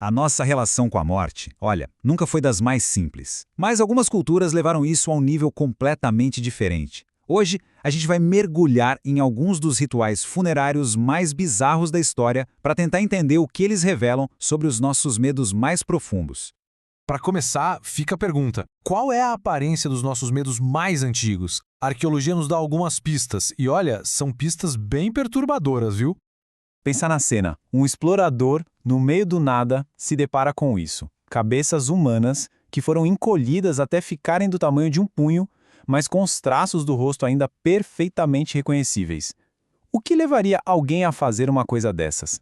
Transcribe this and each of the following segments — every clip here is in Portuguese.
A nossa relação com a morte, olha, nunca foi das mais simples. Mas algumas culturas levaram isso a um nível completamente diferente. Hoje, a gente vai mergulhar em alguns dos rituais funerários mais bizarros da história para tentar entender o que eles revelam sobre os nossos medos mais profundos. Para começar, fica a pergunta: qual é a aparência dos nossos medos mais antigos? A arqueologia nos dá algumas pistas, e olha, são pistas bem perturbadoras, viu? Pensa na cena. Um explorador, no meio do nada, se depara com isso. Cabeças humanas que foram encolhidas até ficarem do tamanho de um punho, mas com os traços do rosto ainda perfeitamente reconhecíveis. O que levaria alguém a fazer uma coisa dessas?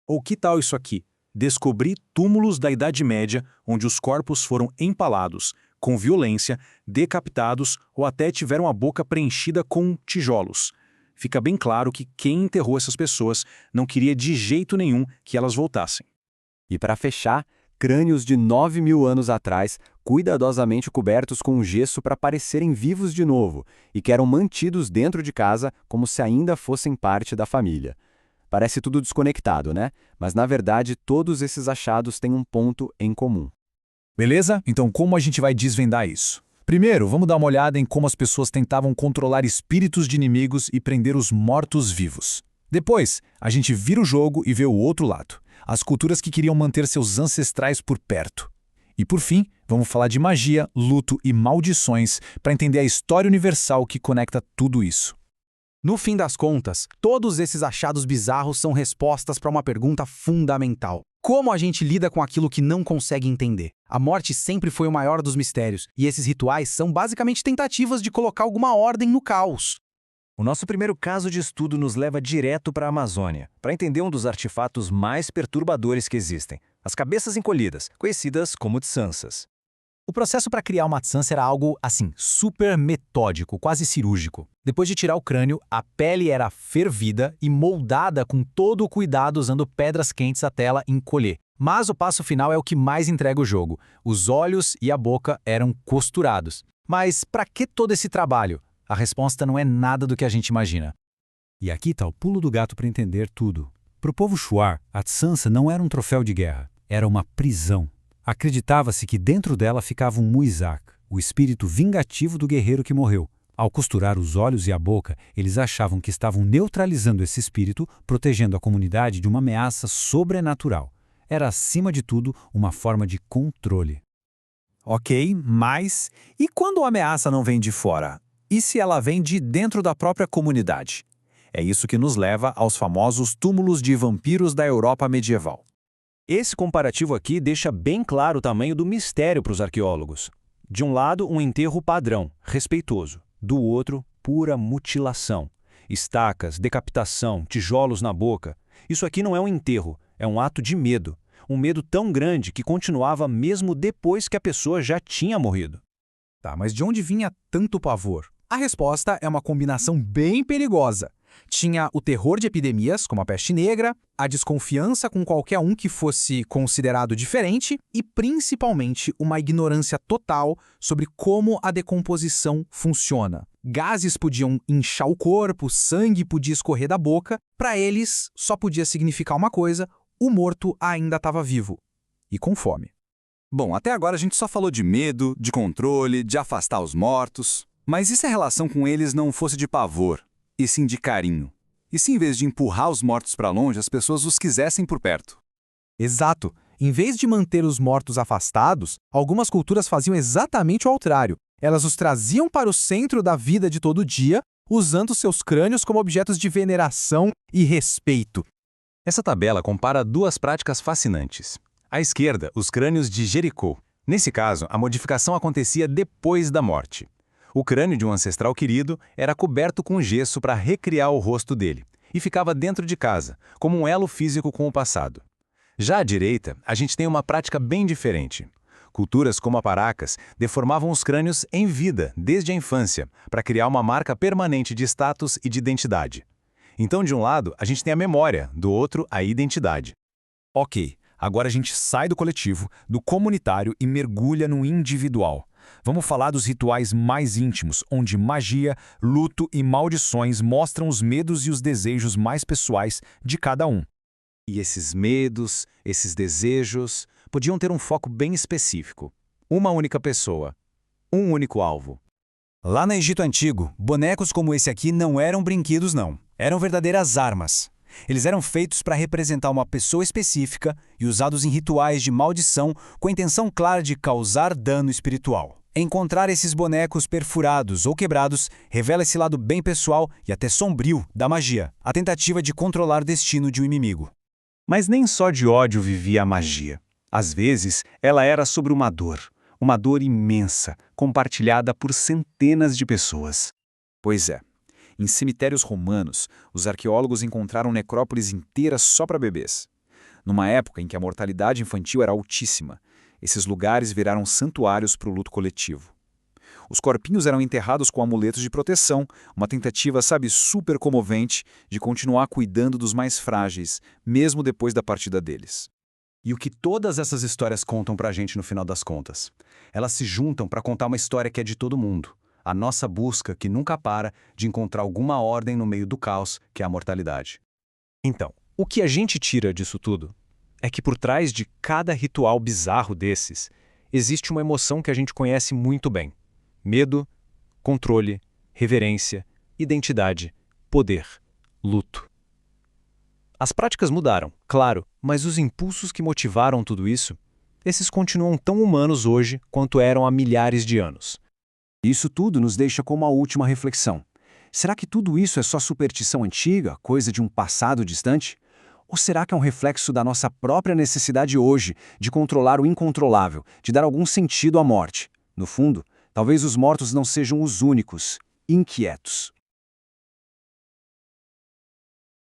Ou que tal isso aqui? Descobrir túmulos da Idade Média onde os corpos foram empalados, com violência, decapitados ou até tiveram a boca preenchida com tijolos. Fica bem claro que quem enterrou essas pessoas não queria de jeito nenhum que elas voltassem. E para fechar, crânios de 9.000 anos atrás, cuidadosamente cobertos com gesso para parecerem vivos de novo, e que eram mantidos dentro de casa como se ainda fossem parte da família. Parece tudo desconectado, né? Mas na verdade todos esses achados têm um ponto em comum. Beleza? Então como a gente vai desvendar isso? Primeiro, vamos dar uma olhada em como as pessoas tentavam controlar espíritos de inimigos e prender os mortos-vivos. Depois, a gente vira o jogo e vê o outro lado. As culturas que queriam manter seus ancestrais por perto. E por fim, vamos falar de magia, luto e maldições para entender a história universal que conecta tudo isso. No fim das contas, todos esses achados bizarros são respostas para uma pergunta fundamental. Como a gente lida com aquilo que não consegue entender? A morte sempre foi o maior dos mistérios, e esses rituais são basicamente tentativas de colocar alguma ordem no caos. O nosso primeiro caso de estudo nos leva direto para a Amazônia, para entender um dos artefatos mais perturbadores que existem, as cabeças encolhidas, conhecidas como tsansas. O processo para criar uma tsansa era algo, assim, super metódico, quase cirúrgico. Depois de tirar o crânio, a pele era fervida e moldada com todo o cuidado usando pedras quentes até ela encolher. Mas o passo final é o que mais entrega o jogo. Os olhos e a boca eram costurados. Mas para que todo esse trabalho? A resposta não é nada do que a gente imagina. E aqui está o pulo do gato para entender tudo. Para o povo Shuar, a tsansa não era um troféu de guerra, era uma prisão. Acreditava-se que dentro dela ficava um muizak, o espírito vingativo do guerreiro que morreu. Ao costurar os olhos e a boca, eles achavam que estavam neutralizando esse espírito, protegendo a comunidade de uma ameaça sobrenatural. Era, acima de tudo, uma forma de controle. Ok, mas e quando a ameaça não vem de fora? E se ela vem de dentro da própria comunidade? É isso que nos leva aos famosos túmulos de vampiros da Europa medieval. Esse comparativo aqui deixa bem claro o tamanho do mistério para os arqueólogos. De um lado, um enterro padrão, respeitoso. Do outro, pura mutilação. Estacas, decapitação, tijolos na boca. Isso aqui não é um enterro, é um ato de medo. Um medo tão grande que continuava mesmo depois que a pessoa já tinha morrido. Tá, mas de onde vinha tanto pavor? A resposta é uma combinação bem perigosa. Tinha o terror de epidemias, como a peste negra, a desconfiança com qualquer um que fosse considerado diferente e, principalmente, uma ignorância total sobre como a decomposição funciona. Gases podiam inchar o corpo, sangue podia escorrer da boca. Para eles, só podia significar uma coisa: o morto ainda estava vivo e com fome. Bom, até agora a gente só falou de medo, de controle, de afastar os mortos. Mas e se a relação com eles não fosse de pavor, e sim de carinho? E se em vez de empurrar os mortos para longe, as pessoas os quisessem por perto? Exato. Em vez de manter os mortos afastados, algumas culturas faziam exatamente o contrário. Elas os traziam para o centro da vida de todo dia, usando seus crânios como objetos de veneração e respeito. Essa tabela compara duas práticas fascinantes. À esquerda, os crânios de Jericó. Nesse caso, a modificação acontecia depois da morte. O crânio de um ancestral querido era coberto com gesso para recriar o rosto dele, e ficava dentro de casa, como um elo físico com o passado. Já à direita, a gente tem uma prática bem diferente. Culturas como a Paracas deformavam os crânios em vida, desde a infância, para criar uma marca permanente de status e de identidade. Então, de um lado, a gente tem a memória, do outro, a identidade. Ok, agora a gente sai do coletivo, do comunitário e mergulha no individual. Vamos falar dos rituais mais íntimos, onde magia, luto e maldições mostram os medos e os desejos mais pessoais de cada um. E esses medos, esses desejos, podiam ter um foco bem específico. Uma única pessoa, um único alvo. Lá no Egito Antigo, bonecos como esse aqui não eram brinquedos, não. Eram verdadeiras armas. Eles eram feitos para representar uma pessoa específica e usados em rituais de maldição com a intenção clara de causar dano espiritual. Encontrar esses bonecos perfurados ou quebrados revela esse lado bem pessoal e até sombrio da magia, a tentativa de controlar o destino de um inimigo. Mas nem só de ódio vivia a magia. Às vezes, ela era sobre uma dor imensa, compartilhada por centenas de pessoas. Pois é. Em cemitérios romanos, os arqueólogos encontraram necrópolis inteiras só para bebês. Numa época em que a mortalidade infantil era altíssima, esses lugares viraram santuários para o luto coletivo. Os corpinhos eram enterrados com amuletos de proteção, uma tentativa, super comovente de continuar cuidando dos mais frágeis, mesmo depois da partida deles. E o que todas essas histórias contam pra gente no final das contas? Elas se juntam para contar uma história que é de todo mundo. A nossa busca, que nunca para, de encontrar alguma ordem no meio do caos, que é a mortalidade. Então, o que a gente tira disso tudo é que por trás de cada ritual bizarro desses, existe uma emoção que a gente conhece muito bem. Medo, controle, reverência, identidade, poder, luto. As práticas mudaram, claro, mas os impulsos que motivaram tudo isso, esses continuam tão humanos hoje quanto eram há milhares de anos. Isso tudo nos deixa com uma última reflexão. Será que tudo isso é só superstição antiga, coisa de um passado distante? Ou será que é um reflexo da nossa própria necessidade hoje de controlar o incontrolável, de dar algum sentido à morte? No fundo, talvez os mortos não sejam os únicos inquietos.